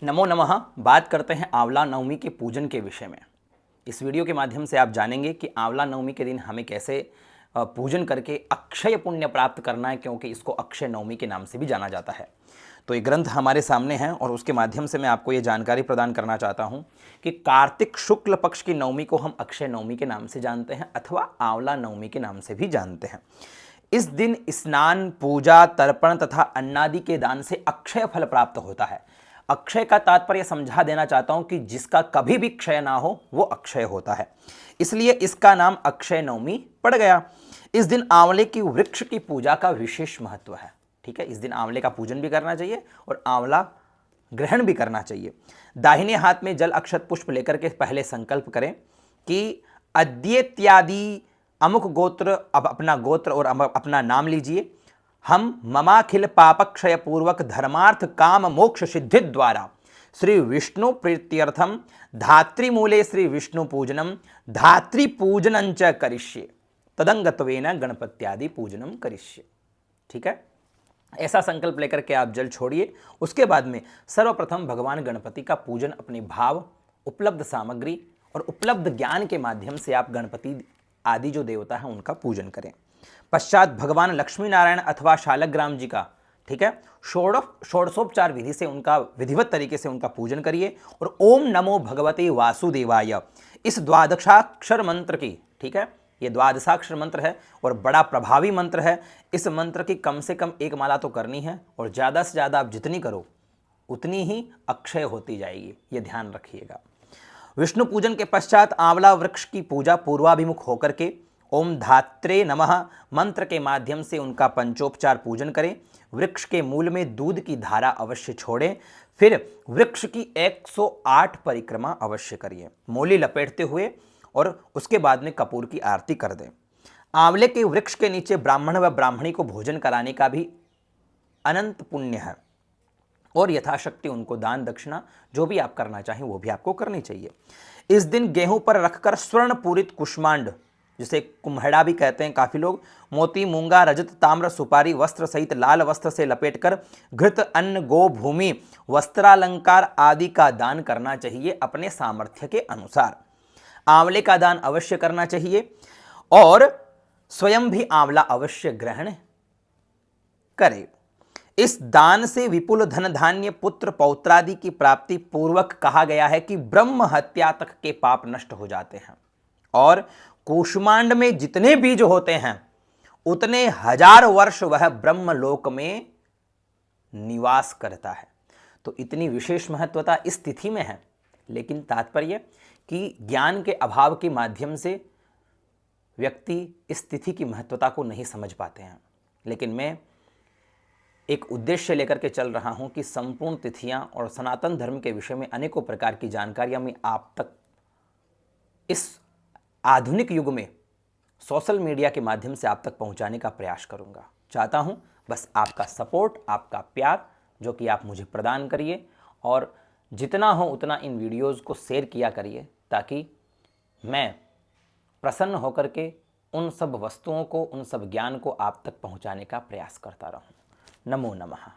नमो नमः। बात करते हैं आंवला नवमी के पूजन के विषय में। इस वीडियो के माध्यम से आप जानेंगे कि आंवला नवमी के दिन हमें कैसे पूजन करके अक्षय पुण्य प्राप्त करना है, क्योंकि इसको अक्षय नवमी के नाम से भी जाना जाता है। तो ये ग्रंथ हमारे सामने हैं और उसके माध्यम से मैं आपको ये जानकारी प्रदान करना चाहता हूँ कि कार्तिक शुक्ल पक्ष की नवमी को हम अक्षय नवमी के नाम से जानते हैं अथवा आंवला नवमी के नाम से भी जानते हैं। इस दिन स्नान, पूजा, तर्पण तथा अन्नादि के दान से अक्षय फल प्राप्त होता है। अक्षय का तात्पर्य समझा देना चाहता हूं कि जिसका कभी भी क्षय ना हो वो अक्षय होता है, इसलिए इसका नाम अक्षय नवमी पड़ गया। इस दिन आंवले की वृक्ष की पूजा का विशेष महत्व है। ठीक है, इस दिन आंवले का पूजन भी करना चाहिए और आंवला ग्रहण भी करना चाहिए। दाहिने हाथ में जल अक्षत पुष्प लेकर के पहले संकल्प करें कि अद्येत्यादि अमुक गोत्र, अब अपना गोत्र और अपना नाम लीजिए। हम ममाखिल पापक्षय पूर्वक धर्मार्थ काम मोक्ष सिद्धि द्वारा श्री विष्णु प्रीत्यर्थम धात्रीमूले श्री विष्णु पूजनम धात्री पूजनं च करिष्ये तदंगत्वेन गणपत्यादि पूजनम करिष्ये। ठीक है, ऐसा संकल्प लेकर के आप जल छोड़िए। उसके बाद में सर्वप्रथम भगवान गणपति का पूजन अपने भाव, उपलब्ध सामग्री और उपलब्ध ज्ञान के माध्यम से आप गणपति आदि जो देवता है उनका पूजन करें। पश्चात भगवान लक्ष्मी नारायण अथवा शालग्राम जी का, ठीक है, षोडशोपचार विधि से उनका विधिवत तरीके से उनका पूजन करिए और ओम नमो भगवते वासुदेवाय इस द्वादशाक्षर मंत्र की, ठीक है, ये द्वादशाक्षर मंत्र है और बड़ा प्रभावी मंत्र है। इस मंत्र की कम से कम एक माला तो करनी है और ज़्यादा से ज़्यादा आप जितनी करो उतनी ही अक्षय होती जाएगी, ये ध्यान रखिएगा। विष्णु पूजन के पश्चात आंवला वृक्ष की पूजा पूर्वाभिमुख होकर के ओम धात्रे नमः मंत्र के माध्यम से उनका पंचोपचार पूजन करें। वृक्ष के मूल में दूध की धारा अवश्य छोड़ें। फिर वृक्ष की 108 परिक्रमा अवश्य करिए, मोली लपेटते हुए, और उसके बाद में कपूर की आरती कर दें। आंवले के वृक्ष के नीचे ब्राह्मण व ब्राह्मणी को भोजन कराने का भी अनंत पुण्य है और यथाशक्ति उनको दान दक्षिणा जो भी आप करना चाहें वो भी आपको करनी चाहिए। इस दिन गेहूं पर रखकर स्वर्ण पूरित कुष्मांड, जिसे कुम्हड़ा भी कहते हैं काफी लोग, मोती, मूंगा, रजत, ताम्र, सुपारी वस्त्र सहित लाल वस्त्र से लपेटकर घृत, अन्न, गो, भूमि, वस्त्रालंकार आदि का दान करना चाहिए अपने सामर्थ्य के अनुसार। आंवले का दान अवश्य करना चाहिए और स्वयं भी आंवला अवश्य ग्रहण करे। इस दान से विपुल धन धान्य, पुत्र पौत्रादि की प्राप्ति पूर्वक कहा गया है कि ब्रह्म हत्या तक के पाप नष्ट हो जाते हैं और कूष्मांड में जितने बीज होते हैं उतने हजार वर्ष वह ब्रह्मलोक में निवास करता है। तो इतनी विशेष महत्वता इस तिथि में है, लेकिन तात्पर्य कि ज्ञान के अभाव के माध्यम से व्यक्ति इस तिथि की महत्वता को नहीं समझ पाते हैं। लेकिन मैं एक उद्देश्य लेकर के चल रहा हूं कि संपूर्ण तिथियां और सनातन धर्म के विषय में अनेकों प्रकार की जानकारियां मैं आप तक इस आधुनिक युग में सोशल मीडिया के माध्यम से आप तक पहुंचाने का प्रयास करूंगा। चाहता हूं बस आपका सपोर्ट, आपका प्यार जो कि आप मुझे प्रदान करिए और जितना हो उतना इन वीडियोज़ को शेयर किया करिए, ताकि मैं प्रसन्न होकर के उन सब वस्तुओं को, उन सब ज्ञान को आप तक पहुंचाने का प्रयास करता रहूं। नमो नमः।